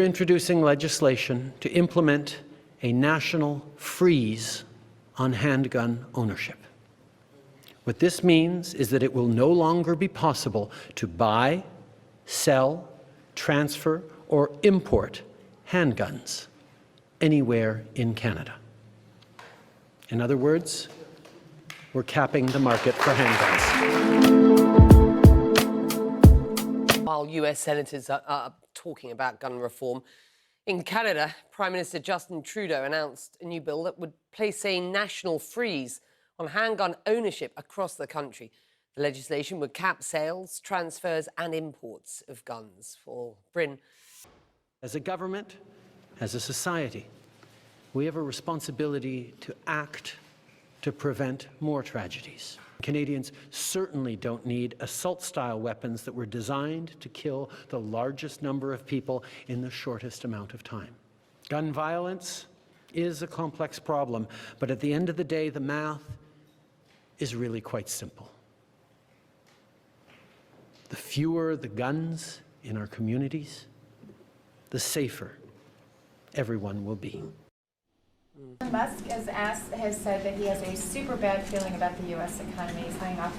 We're introducing legislation to implement a national freeze on handgun ownership. What this means is that it will no longer be possible to buy, sell, transfer, or import handguns anywhere in Canada. In other words, we're capping the market for handguns. While US senators are talking about gun reform, in Canada, Prime Minister Justin Trudeau announced a new bill that would place a national freeze on handgun ownership across the country. The legislation would cap sales, transfers and imports of guns. For Bryn. As a government, as a society, we have a responsibility to act to prevent more tragedies. Canadians certainly don't need assault-style weapons that were designed to kill the largest number of people in the shortest amount of time. Gun violence is a complex problem, but at the end of the day, the math is really quite simple. The fewer the guns in our communities, the safer everyone will be. Elon Musk has said that he has a super bad feeling about the U.S. economy. He's laying off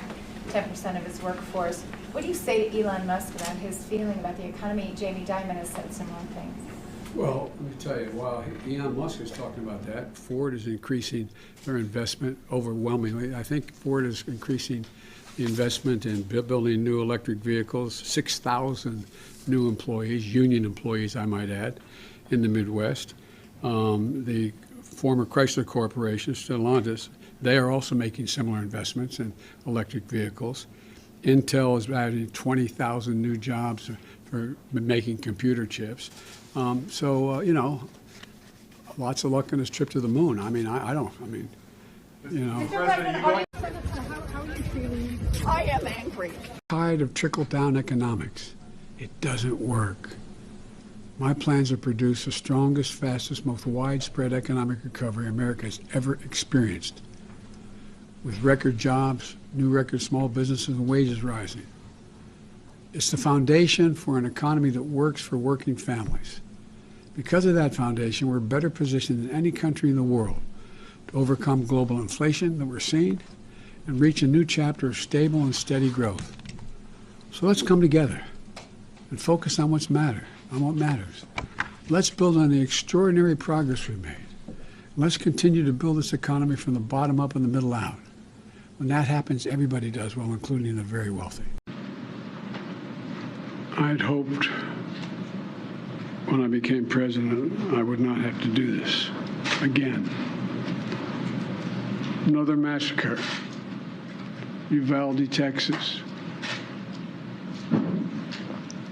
10% of his workforce. What do you say to Elon Musk about his feeling about the economy? Jamie Dimon has said similar things. Well, let me tell you, while Elon Musk is talking about that, Ford is increasing their investment overwhelmingly. I think Ford is increasing the investment in building new electric vehicles, 6,000 new employees, union employees, I might add, in the Midwest. The former Chrysler Corporation, Stellantis, they are also making similar investments in electric vehicles. Intel is adding 20,000 new jobs for making computer chips. You know, lots of luck on his trip to the moon. I mean, I mean, you know. Mr. President, how are you feeling? I am angry. Tide of trickle-down economics. It doesn't work. My plans are to produce the strongest, fastest, most widespread economic recovery America has ever experienced, with record jobs, new record small businesses, and wages rising. It's the foundation for an economy that works for working families. Because of that foundation, we're better positioned than any country in the world to overcome global inflation that we're seeing and reach a new chapter of stable and steady growth. So let's come together and focus on what matters. Let's build on the extraordinary progress we've made. Let's continue to build this economy from the bottom up and the middle out. When that happens, everybody does well, including the very wealthy. I'd hoped when I became president I would not have to do this again. Another massacre. Uvalde, Texas.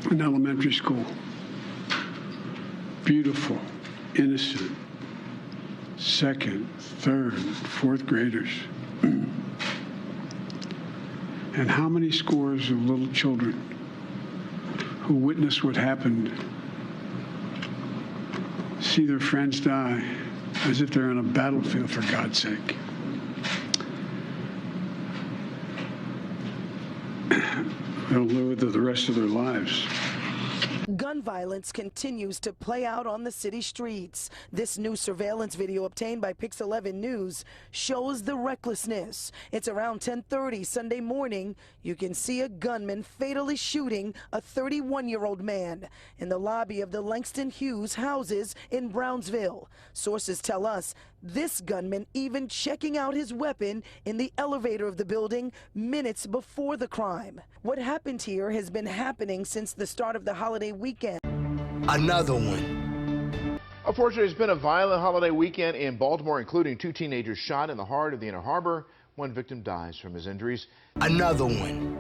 An elementary school. Beautiful, innocent, second, third, fourth graders. And how many scores of little children who witnessed what happened see their friends die as if they're on a battlefield, for God's sake. They'll live with it the rest of their lives. Gun violence continues to play out on the city streets. This new surveillance video obtained by Pix 11 News shows the recklessness. It's around 10:30 Sunday morning. You can see a gunman fatally shooting a 31-year-old man in the lobby of the Langston Hughes houses in Brownsville. Sources tell us this gunman even checking out his weapon in the elevator of the building minutes before the crime. What happened here has been happening since the start of the holiday weekend. Another one. Unfortunately, it's been a violent holiday weekend in Baltimore, including 2 teenagers shot in the heart of the Inner Harbor. One victim dies from his injuries. Another one.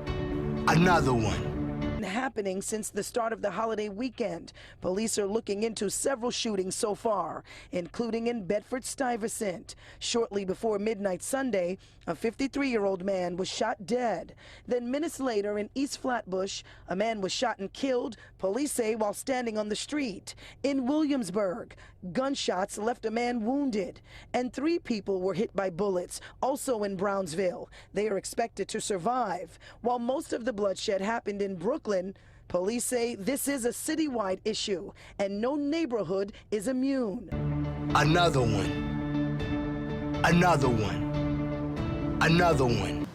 Another one. Happening since the start of the holiday weekend. Police are looking into several shootings so far, including in Bedford-Stuyvesant. Shortly before midnight Sunday, a 53-year-old man was shot dead. Then minutes later in East Flatbush, a man was shot and killed, police say, while standing on the street. In Williamsburg, gunshots left a man wounded, and 3 people were hit by bullets, also in Brownsville. They are expected to survive. While most of the bloodshed happened in Brooklyn, Police say this is a citywide issue, and no neighborhood is immune. Another one. Another one. Another one.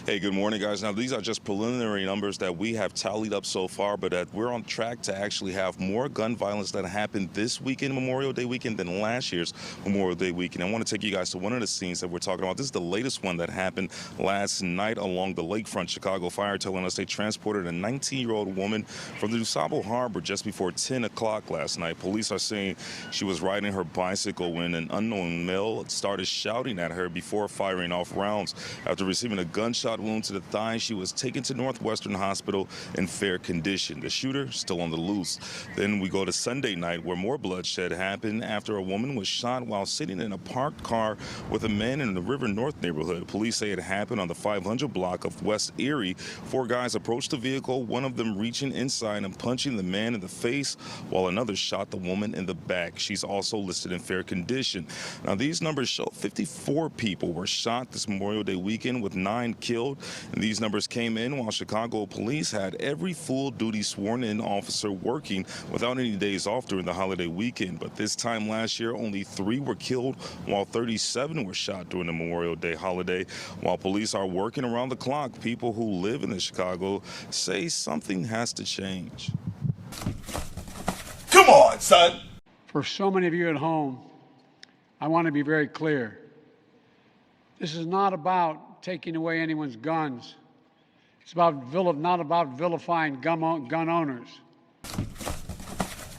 Hey, good morning, guys. Now, these are just preliminary numbers that we have tallied up so far, but we're on track to actually have more gun violence that happened this weekend, Memorial Day weekend, than last year's Memorial Day weekend. I want to take you guys to one of the scenes that we're talking about. This is the latest one that happened last night along the lakefront. Chicago Fire telling us they transported a 19-year-old woman from the DuSable Harbor just before 10 o'clock last night. Police are saying she was riding her bicycle when an unknown male started shouting at her before firing off rounds. After receiving a gunshot wound to the thigh, she was taken to Northwestern Hospital in fair condition. The shooter still on the loose. Then we go to Sunday night, where more bloodshed happened after a woman was shot while sitting in a parked car with a man in the River North neighborhood. Police say it happened on the 500 block of West Erie. 4 guys approached the vehicle, one of them reaching inside and punching the man in the face, while another shot the woman in the back. She's also listed in fair condition. Now, these numbers show 54 people were shot this Memorial Day weekend, with 9 killed. And these numbers came in while Chicago police had every full-duty sworn-in officer working without any days off during the holiday weekend. But this time last year, only 3 were killed, while 37 were shot during the Memorial Day holiday. While police are working around the clock, people who live in the Chicago say something has to change. Come on, son. For so many of you at home, I want to be very clear. This is not about taking away anyone's guns. It's not about vilifying gun owners.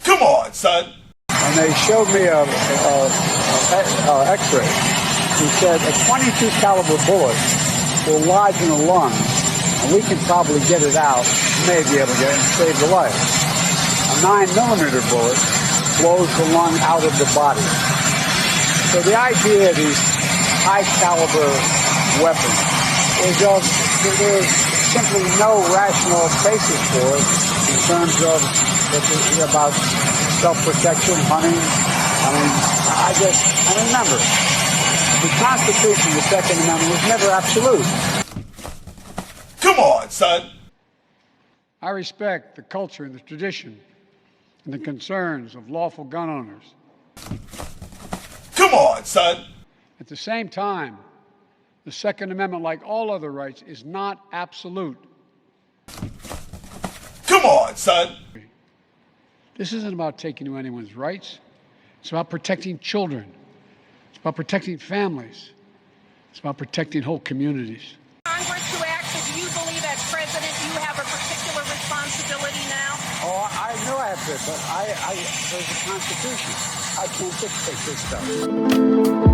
Come on, son. And they showed me a X-ray. He said a .22 caliber bullet will lodge in the lung, and we can probably get it out, may be able to get it and save the life. A 9mm bullet blows the lung out of the body. So the idea of these high caliber weapons is there's simply no rational basis for it in terms of about self-protection, hunting. I remember, the Constitution, the Second Amendment, was never absolute. Come on, son. I respect the culture and the tradition and the concerns of lawful gun owners. Come on, son. At the same time, the Second Amendment, like all other rights, is not absolute. Come on, son. This isn't about taking away anyone's rights. It's about protecting children. It's about protecting families. It's about protecting whole communities. Congress to act, so do you believe as president you have a particular responsibility now? Oh, I know I have to, but there's a Constitution. I can't dictate this stuff.